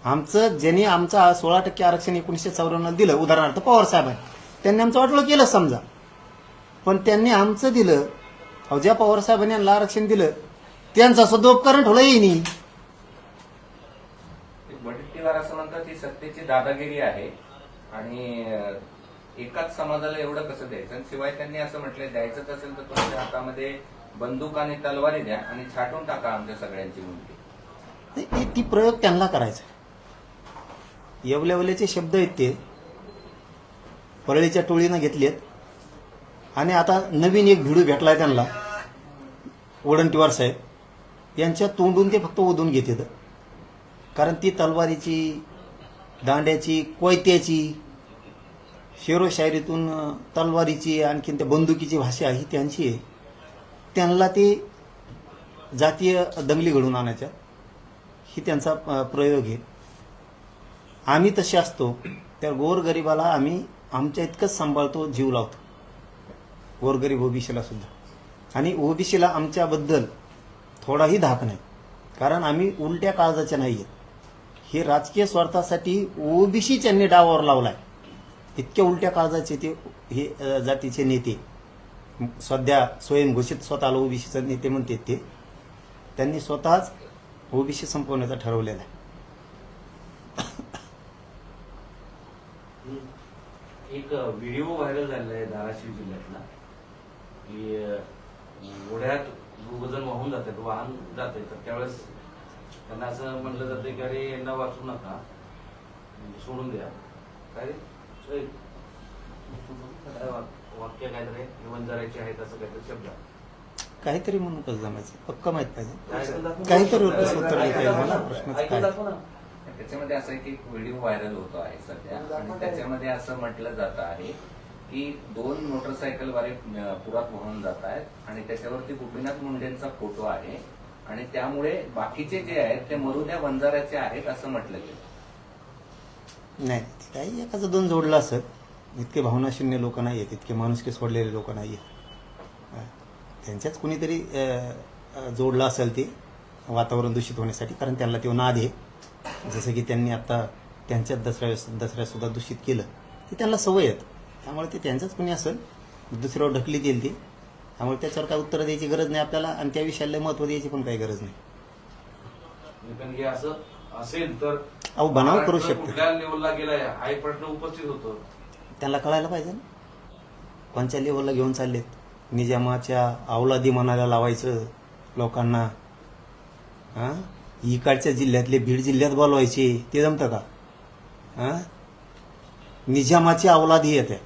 आमचं ज्यांनी आमचं 16% आरक्षण 1994 दिलं, उदाहरणार्थ पवार साहेब आहे, त्यांनी आमचं वाटलं केलं समजा, पण त्यांनी आमचं दिलं. अहो, ज्या पवार साहेबांनी यांना आरक्षण दिलं त्यांचा सदुपकरण ठेवलं येईनी. वडट्टीवार असं म्हणतात ती सत्तेची दादागिरी आहे आणि एकाच समाजाला एवढं कसं द्यायचं. आणि शिवाय त्यांनी असं म्हटलंय, द्यायचंच असेल तर तुमच्या हातामध्ये बंदूक आणि तलवारी द्या आणि छाटून टाका आमच्या सगळ्यांची मुलगी. ती प्रयोग त्यांना करायचा. येवलेवलेचे शब्द आहेत ते परळीच्या टोळीनं घेतलेत आणि आता नवीन एक भिडू भेटलाय त्यांना, वडट्टीवार साहेब यांच्या तोंडून ते फक्त ओढून घेतात. कारण ती तलवारीची, दांड्याची, कोयत्याची, शेरोशायरीतून तलवारीची, आणखीन त्या बंदुकीची भाषा ही त्यांची आहे. त्यांना ते जातीय दंगली घडून आणायच्या ही त्यांचा प्रयोग आहे. आम्ही तसे असतो तर गोरगरिबाला आम्ही आमच्या इतकंच सांभाळतो, जीव लावतो, गोरगरीब ओबीसीला सुद्धा. आणि ओबीसीला आमच्याबद्दल थोडाही धाक नाही, कारण आम्ही उलट्या काळजाच्या नाही आहेत. हे राजकीय स्वार्थासाठी ओबीसी त्यांनी डावावर लावलाय. इतक्या उलट्या काळजाचे ते हे जातीचे नेते, सध्या स्वयंघोषित स्वतःला ओबीसीचे नेते म्हणते ते, त्यांनी स्वतःच ओबीसी संपवण्याचं ठरवलेलं आहे. एक व्हिडिओ व्हायरल झालेला आहे धाराशिव जिल्ह्यातला की ओढ्यात दोघजण वाहून जातात, वाहन जाते, तर त्यावेळेस त्यांना असं म्हणलं जातं की अरे यांना वाचू नका, सोडून द्या. काय वाक्य काहीतरी वंजारायचे आहेत असं काहीतरी शब्द काहीतरी म्हणून कसं जमायचं पक्क माहित पाहिजे. काहीतरी मला प्रश्नच काय. त्याच्यामध्ये असं एक व्हिडिओ व्हायरल होतो आहे सध्या आणि त्याच्यामध्ये असं म्हटलं जात आहे की 2 मोटरसायकलवाले पुरात वाहून जात आहेत आणि त्याच्यावरती गोपीनाथ मुंडेंचा फोटो आहे आणि त्यामुळे बाकीचे जे आहेत ते मरुद्या वंजाराचे आहेत असं म्हटलं गेलं. नाही, काही एकाचं 2 जोडलं असत. इतके भावनाशून्य लोक नाही आहेत, इतके माणुसकी सोडलेले लोक नाही आहेत. त्यांच्याच कुणीतरी जोडलं असेल ते वातावरण दूषित होण्यासाठी, कारण त्यांना तो नाद आहे. जसं की त्यांनी आता त्यांच्याच दसऱ्या सुद्धा दूषित केलं, ते त्यांना सवय आहेत. त्यामुळे ते त्यांचंच कुणी असेल, दुसऱ्यावर ढकली देईल ते. त्यामुळे त्याच्यावर काय उत्तर द्यायची गरज नाही आपल्याला आणि त्या विषयाला महत्त्व द्यायची पण काही गरज नाही. असं असेल तर अहो, बनाव करू शकतो. कुठल्या लेवलला गेलाय हाय प्रश्न उपस्थित होतो. त्यांना कळायला पाहिजे ना कोणत्या लेवलला घेऊन चाललेत. निजामाच्या अवलादी मनाला लावायचं लोकांना. हां, इकडच्या जिल्ह्यातले बीड जिल्ह्यात बोलवायचे, ते जमतं का? हां, निजामाची अवलादी येते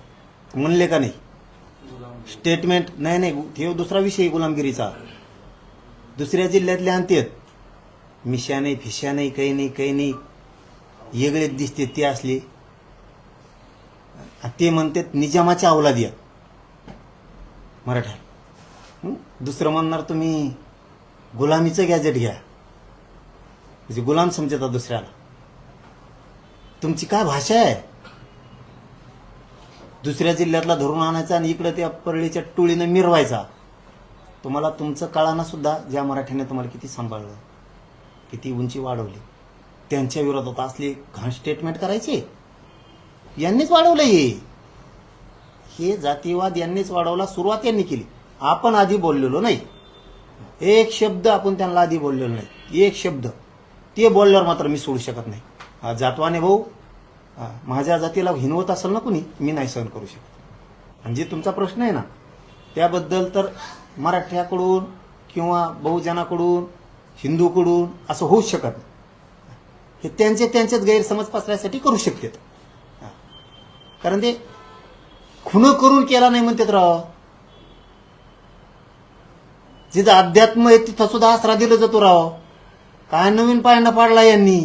म्हणले का नाही? स्टेटमेंट नाही, हे दुसरा विषय गुलामगिरीचा. दुसऱ्या जिल्ह्यातले आणतात, मिशा नाही, फिशा नाही, काही नाही, वेगळेच दिसते ते असले. ते म्हणतात निजामाच्या अवलादी आहेत मराठा. दुसरं म्हणणार तुम्ही गुलामीचं गॅजेट घ्या, म्हणजे गुलाम समजता दुसऱ्याला. तुमची काय भाषा आहे? दुसऱ्या जिल्ह्यातला धरून आणायचा आणि इकडं त्या परळीच्या टोळीनं मिरवायचा. तुम्हाला तुमचं कळाना सुद्धा ज्या मराठ्याने तुम्हाला किती सांभाळलं, किती उंची वाढवली, त्यांच्या विरोधात असले घाण स्टेटमेंट करायचे. यांनीच वाढवलं हे जातीवाद यांनीच वाढवला. सुरुवात यांनी केली. आपण आधी बोललेलो नाही, एक शब्द आपण त्यांना आधी बोललेलो नाही, एक शब्द. ते बोलल्यावर मात्र मी सोडू शकत नाही. जातवाने भाऊ, माझ्या जातीला हिनवत असेल ना कुणी, मी नाही सहन करू शकत. आणि जे तुमचा प्रश्न आहे ना त्याबद्दल, तर मराठ्याकडून किंवा बहुजनाकडून, हिंदूकडून असं होऊच शकत नाही. हे त्यांच्याच गैरसमज पसरण्यासाठी करू शकतात. कारण ते खुन करून केला नाही म्हणतात राव. जिथं अध्यात्म आहे तिथं सुद्धा आसरा दिला जातो राव. काय नवीन पायंडा पाडला यांनी?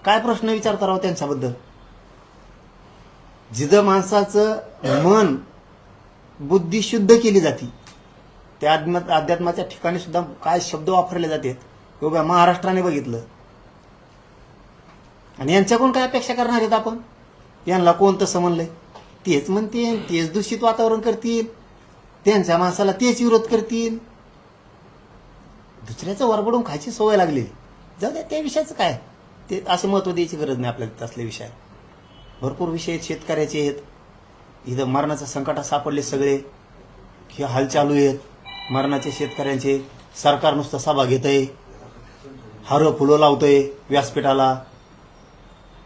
काय प्रश्न विचारता राव त्यांच्याबद्दल? जिथं माणसाचं मन, बुद्धी शुद्ध केली जाते, त्या अध्यात्माच्या ठिकाणी सुद्धा काय शब्द वापरले जातात उभ्या महाराष्ट्राने बघितलं. आणि यांच्याकडून काय अपेक्षा करणार आहेत आपण? यांना कोण तसं म्हणलंय तेच म्हणतील, तेच दूषित वातावरण करतील, त्यांच्या माणसाला तेच विरोध करतील. दुसऱ्याचं वरबडून खायची सवय लागली. जाऊ द्या, त्या विषयाचं काय. ते असे महत्त्व द्यायची गरज नाही आपल्याला असले विषय भरपूर विषय आहेत शेतकऱ्याचे आहेत इथं मरणाचं संकटात सापडले सगळे हे हाल चालू आहेत मरणाचे शेतकऱ्यांचे सरकार नुसतं सभा घेतंय हारं फुलं लावतंय व्यासपीठाला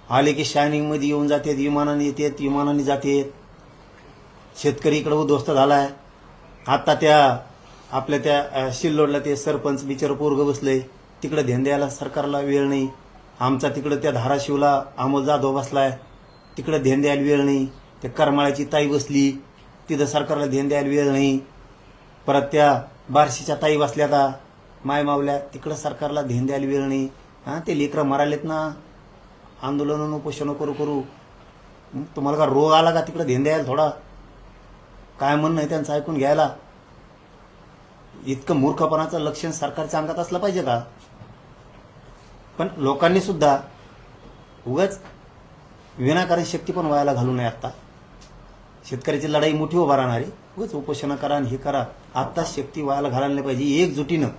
आले की शायनिंगमध्ये येऊन जातात विमानाने येतात विमानाने जातात शेतकरी इकडं उद्ध्वस्त झालाय आता त्या आपल्या त्या शिल्लोडला ते सरपंच बिचार पोरग बसलंय तिकडं ध्यान द्यायला सरकारला वेळ नाही आमचा तिकडं त्या धाराशिवला अमोल जाधव बसलाय तिकडं ध्यान द्यायला वेळ नाही त्या करमाळ्याची ताई बसली तिथं सरकारला ध्यान द्यायला वेळ नाही परत त्या बार्शीच्या ताई बसल्या आता माय मावल्या तिकडं सरकारला ध्यान द्यायला वेळ नाही हां ते लेकरं मरालेत ना आंदोलन उपोषण करू करू तुम्हाला का रोग आला का तिकडं ध्यान द्यायला थोडा काय म्हणणं आहे त्यांचं ऐकून घ्यायला इतकं मूर्खपणाचं लक्षण सरकारच्या अंगात असलं पाहिजे का पण लोकांनी सुद्धा उगाच विनाकारण शक्ती पण व्हायला घालू नये आत्ता शेतकऱ्याची लढाई मोठी उभा राहणार आहे उगाच उपोषण करा आणि हे करा आत्ता शक्ती व्हायला घालायला नाही पाहिजे एकजुटीनं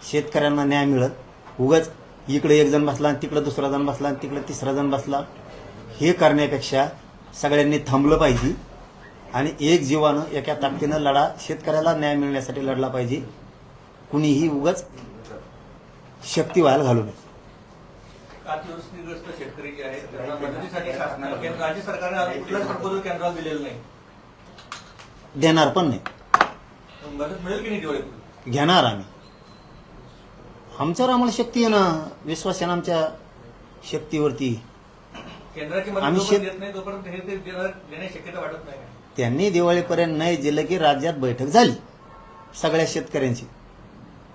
शेतकऱ्यांना न्याय मिळत उगाच इकडे एक जण बसला आणि तिकडे दुसरा जण बसला आणि तिकडे तिसरा जण बसला हे करण्यापेक्षा सगळ्यांनी थांबलं पाहिजे आणि एक जीवानं एका ताकदीनं लढा शेतकऱ्याला न्याय मिळण्यासाठी लढला पाहिजे कुणीही उगाच शक्ती व्हायला घालू नये अतिवृष्टीग्रस्त शेतकरी जे आहेत त्यांना मदतीसाठी शासनाला राज्य सरकारने कुठलाच प्रपोजल केंद्राला दिलेलं नाही देणार पण नाही मदत मिळेल की नाही दिवाळी घेणार आम्ही आमच्यावर आम्हाला शक्ती आहे ना विश्वास आहे ना आमच्या शक्तीवरती केंद्राची आम्ही मदत शेत- देत नाही तोपर्यंत हे ते देण्याची शक्यता वाटत नाही त्यांनी दिवाळीपर्यंत नाही दिलं की राज्यात बैठक झाली सगळ्या शेतकऱ्यांची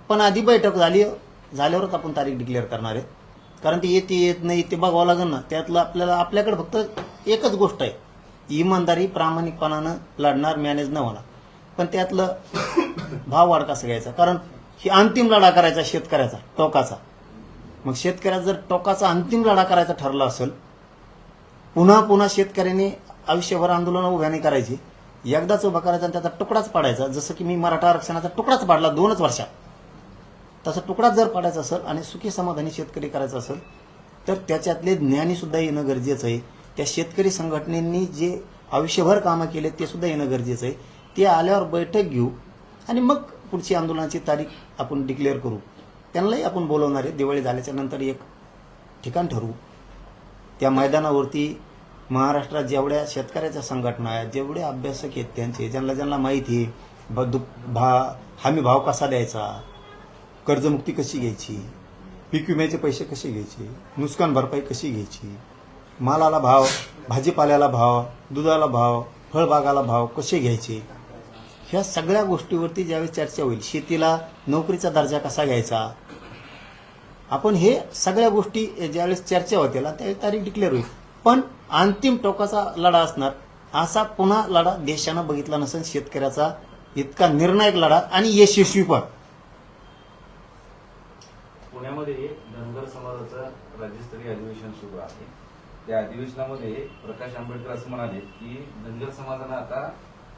पण आधी बैठक झाल्यावरच आपण तारीख डिक्लेअर करणार आहे कारण ती येत नाही ते बघावं लागेल ना त्यातलं आपल्याकडे फक्त एकच गोष्ट आहे इमानदारी प्रामाणिकपणानं लढणार मॅनेज न होणार पण त्यातलं भाव वाढ कसं घ्यायचा कारण ही अंतिम लढा करायचा शेतकऱ्याचा टोकाचा मग शेतकऱ्याचा जर टोकाचा अंतिम लढा करायचा ठरला असेल पुन्हा पुन्हा शेतकऱ्यांनी आयुष्यभर आंदोलन उभ्या नाही करायची एकदाच उभा करायचा आणि त्याचा तुकडाच पाडायचा जसं की मी मराठा आरक्षणाचा तुकडाच पाडला 2च वर्षात तसा तुकडाच जर पाडायचा असेल आणि सुखी समाधानी शेतकरी करायचा असेल तर त्याच्यातले ज्ञानी सुद्धा येणं गरजेचं आहे त्या शेतकरी संघटनेनी जे आयुष्यभर कामं केले ते सुद्धा येणं गरजेचं आहे ते आल्यावर बैठक घेऊ आणि मग पुढची आंदोलनाची तारीख आपण डिक्लेअर करू त्यांनाही आपण बोलवणार आहे दिवाळी झाल्याच्या नंतर एक ठिकाण ठरवू त्या मैदानावरती महाराष्ट्रात जेवढ्या शेतकऱ्याच्या संघटना आहेत जेवढे अभ्यासक आहेत त्यांचे ज्यांना माहिती आहे हमी भाव कसा द्यायचा कर्जमुक्ती कशी घ्यायची पीक विम्याचे पैसे कसे घ्यायचे नुकसान भरपाई कशी घ्यायची मालाला भाव भाजीपाल्याला भाव दुधाला भाव फळबागाला भाव कसे घ्यायचे ह्या सगळ्या गोष्टीवरती ज्यावेळी चर्चा होईल शेतीला नोकरीचा दर्जा कसा घ्यायचा आपण हे सगळ्या गोष्टी ज्यावेळेस चर्चा होतील त्यावेळी तारीख डिक्लेअर होईल पण अंतिम टोकाचा लढा असणार असा पुन्हा लढा देशानं बघितला नसेल शेतकऱ्याचा इतका निर्णायक लढा आणि यशस्वी पण पुण्यामध्ये धनगर समाजाचं राज्यस्तरीय अधिवेशन सुरू आहे त्या अधिवेशनामध्ये प्रकाश आंबेडकर असं म्हणाले की धनगर समाजानं आता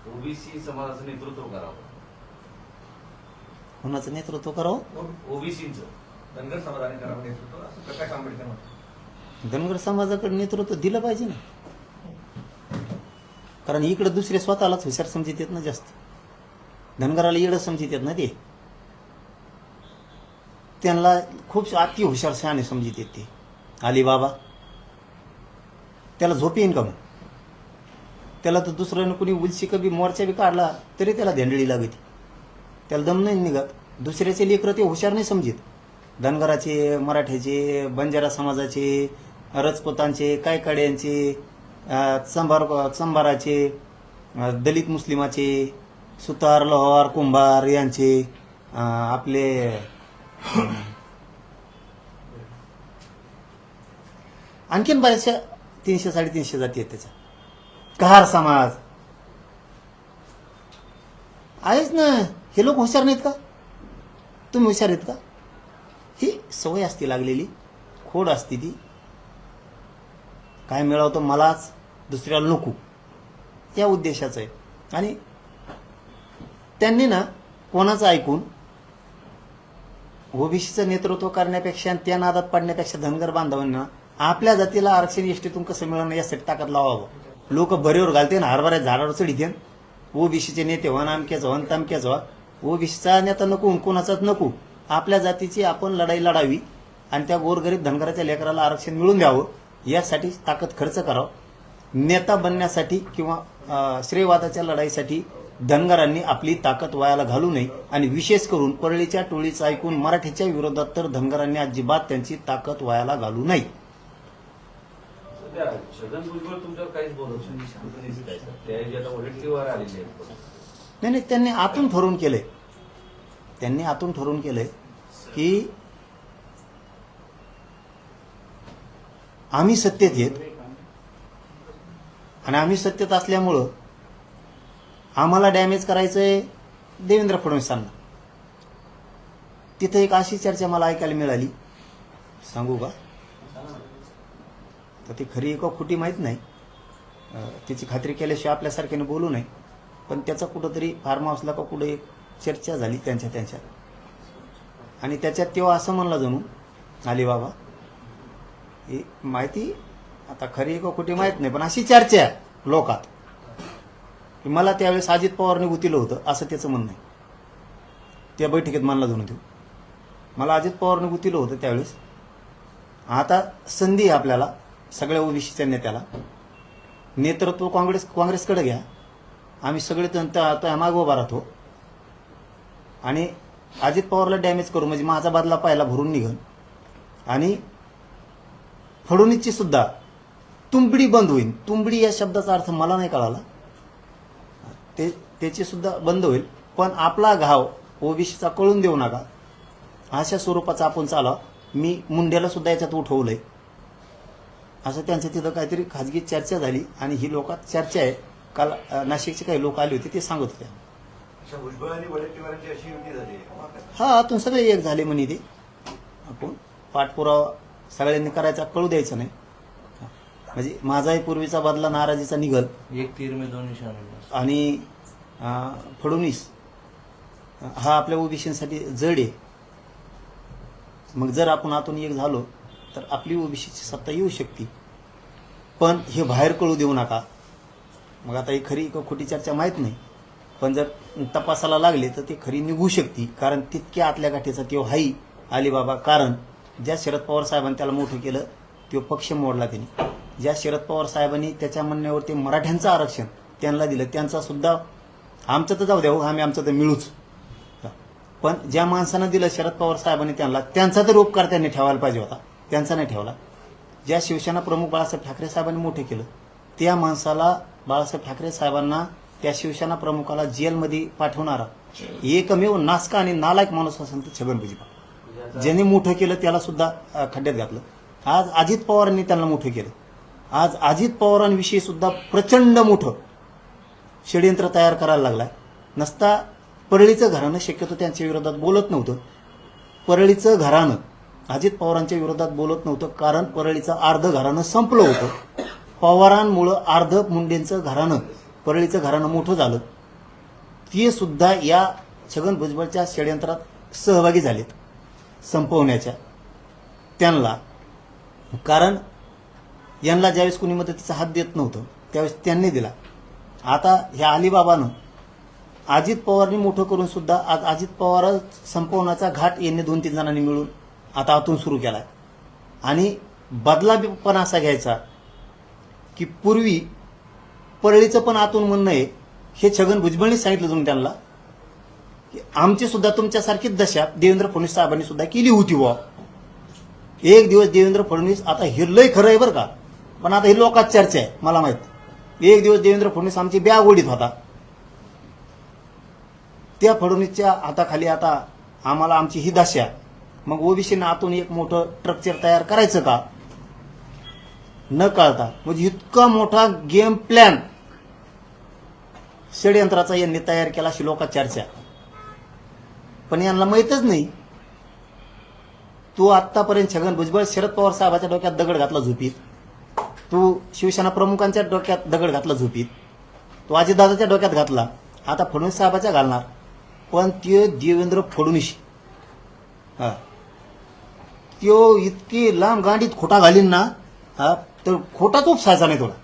ओबीसी समाजाचं नेतृत्व करावं कोणाचं नेतृत्व करावं ओबीसीचं धनगर समाजाने करावं नेतृत्व असं प्रकाश आंबेडकर म्हणतात धनगर समाजाकडे नेतृत्व दिलं पाहिजे ना कारण इकडे दुसरे स्वतःलाच हुशार समजित येत ना जास्त धनगराला इकडं समजित येत ना ते त्यांना खूप अति हुशार शहाणे समजित येते अलिबाबा त्याला झोप येईन का मग त्याला तर दुसऱ्यानं कुणी उलशी कभी मोर्चा बी काढला तरी त्याला धेंडळी लागते त्याला दम नाही निघत दुसऱ्याचे लेकरं ते हुशार नाही समजित धनगराचे मराठ्याचे बंजारा समाजाचे रजपुतांचे कायकाड्यांचे चंबाराचे दलित मुस्लिमाचे सुतार लोहार कुंभार यांचे आपले आणखीन बऱ्याचशा 300-350 जाती आहेत त्याच्या कहार समाज आहेच ना हे लोक हुशार नाहीत का तुम्ही हुशार आहेत का ही सवय असते लागलेली खोड असते ती काय मिळवतं मलाच दुसऱ्याला नको या उद्देशाचं आहे आणि त्यांनी ना कोणाचं ऐकून ओबीसीचं नेतृत्व करण्यापेक्षा आणि त्या नादात पाडण्यापेक्षा धनगर बांधवांना आपल्या जातीला आरक्षण एसटीतून कसं मिळणं यासाठी ताकद लावावं. लोक बरेवर घालते ना हरभऱ्या झाडावर चढीते. ओबीसीचे नेते व्हा नामक्याचं व्हा तामक्याचं व्हा. ओबीसीचा नेता नको कोणाचाच नको. आपल्या जातीची आपण लढाई लढावी आणि त्या गोरगरीब धनगराच्या लेकराला आरक्षण मिळून द्यावं यासाठी ताकद खर्च करावं. नेता बनण्यासाठी किंवा श्रेयवादाच्या लढाईसाठी धनगरांनी आपली ताकद वायाला घालू नये. आणि विशेष करून परळीच्या टोळीचं ऐकून मराठीच्या विरोधात तर धनगरांनी अजिबात त्यांची ताकद वायाला घालू नये. सध्या छगन भुजबळ तुमच्यावर काहीच बोलत नाही. त्याऐवजी आता वडीलकीवर आलेले आहेत. नाही त्यांनी आतून ठरवून केलंय. त्यांनी आतून ठरवून केलंय की आम्ही सत्तेत येत आणि आम्ही सत्तेत असल्यामुळं आम्हाला डॅमेज करायचंय देवेंद्र फडणवीसांना. तिथं एक अशी चर्चा मला ऐकायला मिळाली, सांगू का? तर ती खरी का खोटी माहीत नाही. तिची खात्री केल्याशिवाय आपल्यासारख्याने बोलू नये. पण त्याचा कुठंतरी फार्म हाऊसला का कुठं एक चर्चा झाली त्यांच्या आणि त्याच्यात तेव्हा असं म्हणलं जणू अलिबाबा ही माहिती आता खरी का खोटी माहीत नाही पण अशी चर्चा आहे लोकात की मला त्यावेळेस अजित पवारने गुतीलं होतं असं त्याचं म्हणणं आहे. त्या बैठकीत मानला जणू तो मला अजित पवारने गुतीलं होतं त्यावेळेस. आता संधी आहे आपल्याला सगळ्या ओबीसीच्या नेत्याला. नेतृत्व काँग्रेसकडे घ्या. आम्ही सगळे मागे उभा राहतो आणि अजित पवारला डॅमेज करू म्हणजे माझा बदला पाहायला भरून निघन. आणि फडणवीसची सुद्धा तुंबडी बंद होईल. तुंबडी या शब्दाचा अर्थ मला नाही कळाला. त्याची सुद्धा बंद होईल. पण आपला घाव ओबीसीचा कळून देऊ नका अशा स्वरूपाचा आपण चालाव. मी मुंड्याला सुद्धा याच्यात उठवलंय असं त्यांच्या तिथं काहीतरी खाजगी चर्चा झाली आणि ही लोकात चर्चा आहे. काल नाशिकचे काही लोक आले होते ते सांगत होते. भुजबळ आणि वडेट्टीवारांची अशी युती झाली. हा आतून सगळे एक झाले म्हणे ते. आपण पाठपुरावा सगळ्यांनी करायचा कळू द्यायचं नाही. म्हणजे माझाही पूर्वीचा बदला नाराजीचा निघल. एक तीर में दोन निशाण. आणि फडणवीस हा आपल्या ओबीसीसाठी जड आहे. मग जर आपण आतून एक झालो तर आपली ओबीसीची सत्ता येऊ शकते. पण हे बाहेर कळू देऊ नका. मग आता ही खरी किंवा खोटी चर्चा माहीत नाही पण जर तपासाला लागले तर ती खरी निघू शकते. कारण तितक्या आतल्या गाठीचा तो हाई अलिबाबा. कारण ज्या शरद पवार साहेबांनी त्याला मोठं केलं तो पक्ष मोडला त्यांनी. ज्या शरद पवार साहेबांनी त्याच्या म्हणण्यावरती मराठ्यांचं आरक्षण त्यांना दिलं त्यांचा सुद्धा आमचं तर जाऊ द्या हो आम्ही आमचं तर मिळूच. पण ज्या माणसानं दिलं शरद पवार साहेबांनी त्यांचा तर उपकार त्यांनी ठेवायला पाहिजे होता. त्यांचा नाही ठेवला. ज्या शिवसेना प्रमुख बाळासाहेब ठाकरे साहेबांनी मोठे केलं त्या माणसाला बाळासाहेब ठाकरे साहेबांना त्या शिवसेना प्रमुखाला जेलमध्ये पाठवणारा एकमेव नासका आणि नालायक माणूस असेल तर छगन भुजबळ. ज्यांनी मोठं केलं त्याला सुद्धा खड्ड्यात घातलं. आज अजित पवारांनी त्यांना मोठं केलं. आज अजित पवारांविषयी सुद्धा प्रचंड मोठं षडयंत्र तयार करायला लागलाय. नसता परळीचं घराणं शक्यतो त्यांच्या विरोधात बोलत नव्हतं. परळीचं घराणं अजित पवारांच्या विरोधात बोलत नव्हतं कारण परळीचं अर्ध घराणं संपलं होतं. पवारांमुळं अर्ध मुंडेंचं घराणं परळीचं घराणं मोठं झालं. ते सुद्धा या छगन भुजबळच्या षडयंत्रात सहभागी झालेत संपवण्याच्या त्यांना. कारण यांना ज्यावेळेस कुणी मदतीचा हात देत नव्हतं त्यावेळेस त्यांनी दिला. आता ह्या अलिबाबानं अजित पवारनी मोठं करून सुद्धा आज अजित पवार संपवण्याचा घाट यांनी 2-3 जणांनी मिळून आता आतून सुरू केलाय. आणि बदला पण असा घ्यायचा की पूर्वी परळीचं पण आतून म्हणणं आहे हे छगन भुजबळनी सांगितलं तुम्ही त्यांना की आमची सुद्धा तुमच्यासारखीच दशा देवेंद्र फडणवीस साहेबांनी सुद्धा केली होती बुवा. एक दिवस देवेंद्र फडणवीस आता हे लय खरं आहे बरं का पण आता ही लोकात चर्चा आहे मला माहित. एक दिवस देवेंद्र फडणवीस आमची बॅग ओढीत होता. त्या फडणवीसच्या हाताखाली आता आम्हाला आमची ही दशा. मग ओबीसीनं आतून एक मोठं स्ट्रक्चर तयार करायचं का न कळता. म्हणजे इतका मोठा गेम प्लॅन षडयंत्राचा यांनी तयार केला अशी लोकात चर्चा. पण यांना माहीतच नाही. तू आत्तापर्यंत छगन भुजबळ शरद पवार साहेबाच्या डोक्यात दगड घातला झोपीत. तू शिवसेना प्रमुखांच्या डोक्यात दगड घातला झोपीत. तू अजितदादाच्या डोक्यात घातला. आता फडणवीस साहेबाच्या घालणार. पण ते देवेंद्र फडणवीस हा त्यो इतकी लांब गांडीत खोटा घालीन ना, हा तर खोटाच उपसायचा नाही थोडा.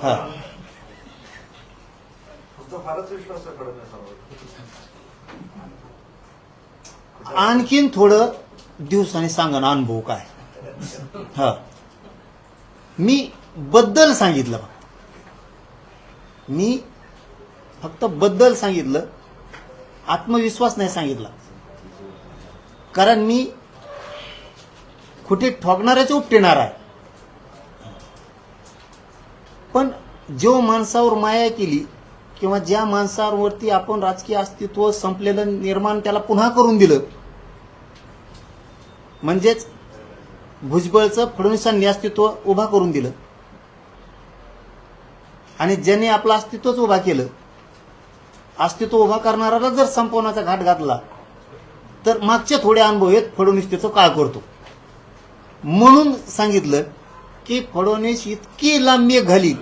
हा फारच विश्वास आहे फडणवीसांवर. आणखीन थोडं दिवसांनी सांगा ना अनुभव काय. हा मी बद्दल सांगितलं बघ, मी फक्त बद्दल सांगितलं, आत्मविश्वास नाही सांगितला. कारण मी कुठे ठोकणाऱ्याचे उपटेणार आहे. पण जो माणसावर माया केली किंवा ज्या माणसावरती आपण राजकीय अस्तित्व संपलेलं निर्माण त्याला पुन्हा करून दिलं, म्हणजेच भुजबळचं फडणवीसांनी अस्तित्व उभा करून दिलं आणि ज्यांनी आपलं अस्तित्वच उभा केलं, अस्तित्व उभा करणाऱ्याला जर संपवण्याचा घाट घातला तर मागचे थोडे अनुभव आहेत फडणवीस त्याचं काय करतो. म्हणून सांगितलं की फडणवीस इतकी लांबी घाली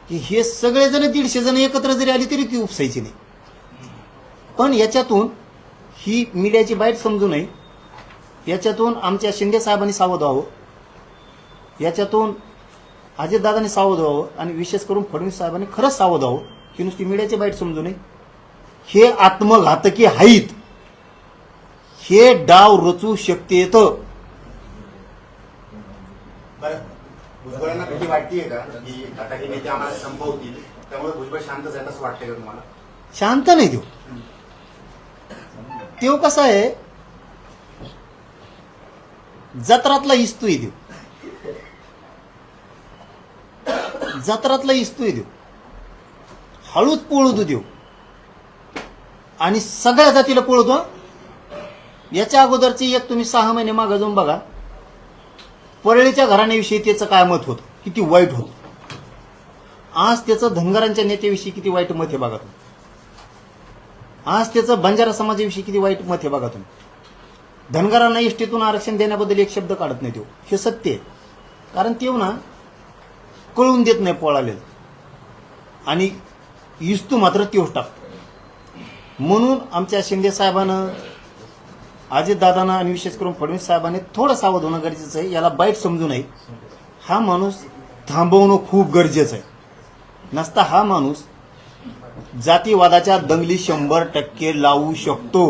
की हे सगळेजण 150 जण एकत्र जरी आली तरी ती उपसायची नाही. पण याच्यातून ही मीडियाची बाईट समजू नये, याच्यातून आमच्या शिंदे साहेबांनी सावध व्हावं, याच्यातून अजितदादांनी सावध व्हावं आणि विशेष करून फडणवीस साहेबांनी खरंच सावध व्हावं की नुसती मीडियाची बाईट समजू नये. हे आत्मघातकी आहेत, हे डाव रचू शकतेत. बरं, भुजबळांना भीती वाटतेय का की आता हे नेते आम्हाला संपवतील, त्यामुळे भुजबळ शांतच आहेत असं वाटतंय का तुम्हाला? शांत नाही देऊ. तो कसा आहे, जत्रातला इस्तूय देऊ, जत्रातला इस्तूय देऊ, हळूच पळू देऊ आणि सगळ्या जातीला पळतो. याच्या अगोदरची एक तुम्ही 6 महिने मागे जाऊन बघा, परळीच्या घराण्याविषयी त्याचं काय मत होतं, किती वाईट होतं. आज त्याचं धनगरांच्या नेत्याविषयी किती वाईट मत आहे बघा तुम्ही. आज त्याचं बंजारा समाजाविषयी किती वाईट मत आहे बघा तुम्ही. धनगरांना एसटीतून आरक्षण देण्याबद्दल एक शब्द काढत नाही तो, हे सत्य आहे. कारण ते ना कळून देत नाही पळालेलं आणि इस्तू मात्र त्योच टाकतो. म्हणून आमच्या शिंदे साहेबांना, अजितदादांना आणि विशेष करून फडणवीस साहेबांनी थोडं सावध होणं गरजेचं आहे. याला बाईट समजू नये. हा माणूस थांबवणं खूप गरजेचं आहे. नसता हा माणूस जातीवादाच्या दंगली 100% लावू शकतो.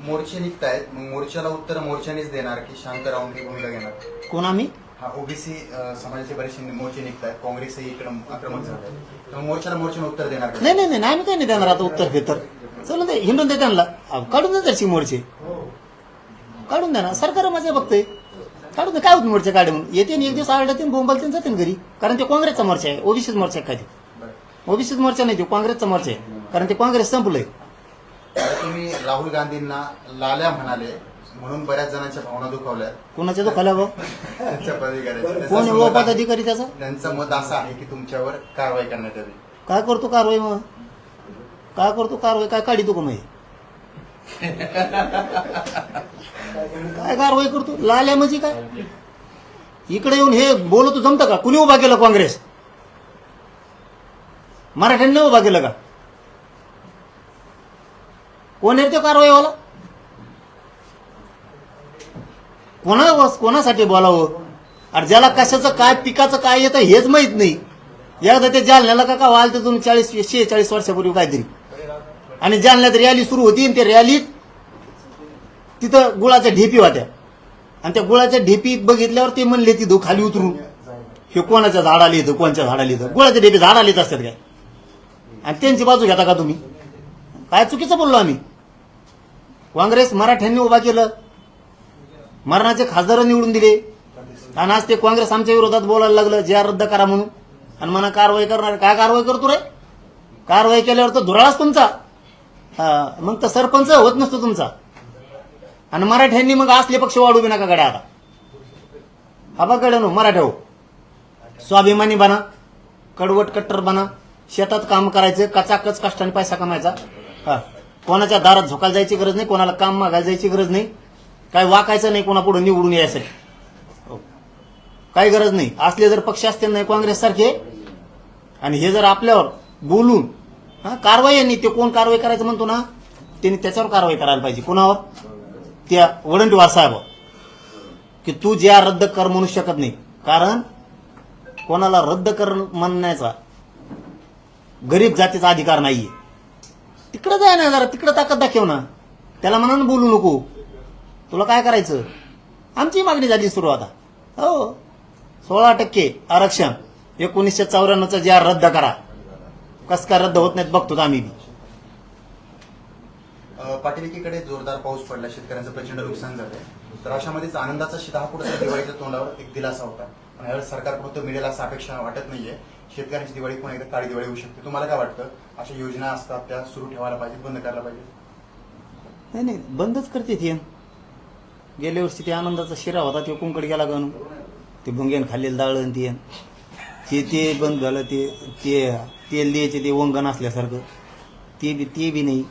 मोर्चे निघतायत, मग मोर्चाला उत्तर मोर्चानेच देणार की शांत राहून ही भूमिका घेणार? कोण आम्ही? हा ओबीसी समाजाचे बरेचसे मोर्चे निघतायत, काँग्रेसही इकडे आक्रमक झालं आहे, तर मोर्चाला मोर्चाने उत्तर देणार का? नाही नाही नाही, आम्ही काही नाही देणार आता उत्तर फेतर. चला दे, हिंडून दे त्यांना, काढून दे तशी मोर्चे, काढून द्या ना. सरकार माझ्या बघतंय, काढून दे. काय होत मोर्चे काढून येते एक दिवस आढळतील, बोंबालतील, जातील घरी. कारण ते काँग्रेसचा मोर्चा आहे, ओबीसीच मोर्चा आहे. काय ते ओबीसीच मोर्चा नाही, तो काँग्रेसचा मोर्चा आहे. कारण ते काँग्रेस संपलंय. तुम्ही राहुल गांधींना लाल्या म्हणाले म्हणून बऱ्याच जणांच्या भावना दुखावल्या. कोणाच्या तो खाला भाऊ? त्यांच्या पदाधिकाऱ्यांच्या. कोण आहे पदाधिकारी त्याचा? त्यांचं मत असं आहे की तुमच्यावर कारवाई करण्यात यावी. काय करतो कारवाई? मग काय करतो कारवाई? काय काढी तो का मग? काय कारवाई करतो? लाल्या म्हणजे काय? इकडे येऊन हे बोलतो जमतं का? कुणी उभा केलं काँग्रेस? मराठ्यांनी उभा केलं का? कोण आहे ते कारवाईवाला? कोणासाठी बोलावं? अरे ज्याला कशाचं काय पिकाचं काय येतं हेच माहित नाही. एकदा ते जालन्याला का वाल तर तुम्ही 46 वर्षापूर्वी काहीतरी, आणि जालन्यात रॅली सुरू होती आणि त्या रॅलीत तिथं गुळाच्या ढेपी होत्या आणि त्या गुळाच्या ढेपी बघितल्यावर ते म्हणले तिथं खाली उतरून, हे कोणाच्या झाडाला येतं, कोणच्या झाडाला येतं? गुळाच्या ढेपी झाडाला येत असतात काय? आणि त्यांची बाजू घेता का तुम्ही? काय चुकीचं बोललो आम्ही? काँग्रेस मराठ्यांनी उभा केलं, मरणाचे खासदार निवडून दिले आणि आज ते काँग्रेस आमच्या विरोधात बोलायला लागलं जे रद्द करा म्हणून, आणि म्हणा कारवाई करणार. काय कारवाई करतो रे? कारवाई केल्यावर तर धुराळाच तुमचा, मग तर सरपंच होत नसतो तुमचा. आणि मराठ्यांनी मग असले पक्ष वाढू बी नका गड्या. आता हा बघ गड्यानो, मराठा हो, स्वाभिमानी बना, कडवट कट्टर बना, शेतात काम करायचं, कचाकच कष्टाने पैसा कमायचा. हा, कोणाच्या दारात झोकायला जायची गरज नाही, कोणाला काम मागायला जायची गरज नाही, काय वाकायचं नाही कोणा पुढे निवडून यायसाठी, काही गरज नाही. असले जर पक्ष असतील नाही काँग्रेस सारखे आणि हे जर आपल्यावर बोलून कारवाई नाही, ते कोण कारवाई करायचं म्हणतो ना, त्यांनी त्याच्यावर कारवाई करायला पाहिजे. कोणावर? त्या वडंटीवार साहेबावर, की तू ज्या रद्द कर म्हणू शकत नाही. कारण कोणाला रद्द कर म्हणण्याचा गरीब जातीचा अधिकार नाहीये. तिकडे जाय ना, जरा तिकडे ताकद दाखव ना. त्याला म्हणा बोलू नको, तुला काय करायचं. आमची मागणी झाली सुरू आता. हो, 16% आरक्षण 1994चा ज्या रद्द करा. कस काय रद्द होत नाहीत बघतो आम्ही बी. पाटील, एकीकडे जोरदार पाऊस पडला, शेतकऱ्यांचं प्रचंड नुकसान झालंय. तर अशामध्येच आनंदाचा शिधा हा कुठेतरी दिवाळीच्या तोंडावर एक दिलासा होता. पण यावेळेस सरकारकडून तो मिळेल असं अपेक्षा वाटत नाहीये. शेतकऱ्यांची दिवाळी पुन्हा एकदा काळी दिवाळी होऊ शकते. तुम्हाला काय वाटतं? अशा योजना असतात त्या सुरू ठेवायला पाहिजेत, बंद करायला पाहिजे? नाही नाही, बंदच करते ती. गेल्या वर्षी ते आनंदाचा शिरा होता, ते कुंकड गेला गणू. ते भुंग्यान खाल्लेलं दाळण ते बंद झालं. ते तेल द्यायचे ते वंगण असल्यासारखं ते बी नाही.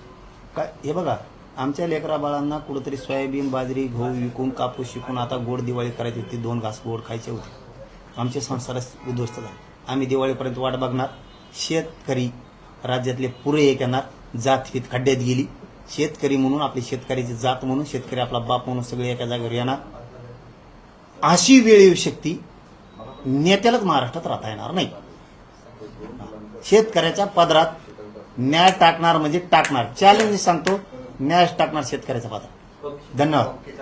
काय हे बघा, आमच्या लेकरा बाळांना कुठंतरी सोयाबीन, बाजरी, गहू विकून, कापूस शिकून आता गोड दिवाळी करायची होती. 2 घास गोड खायचे होते. आमचे संसार उद्ध्वस्त झाले. आम्ही दिवाळीपर्यंत वाट बघणार. शेतकरी राज्यातले पुरे एक येणार. जातफीत खड्ड्यात गेली. शेतकरी म्हणून, आपली शेतकऱ्याची जात म्हणून, शेतकरी आपला बाप म्हणून सगळे एका जागेवर येणार. अशी वेळ येऊ शकते, नेत्यालाच महाराष्ट्रात राहता येणार नाही. शेतकऱ्याच्या पदरात न्याय टाकणार म्हणजे टाकणार. चॅलेंज सांगतो, न्याय टाकणार शेतकऱ्याच्या पदरात. धन्यवाद.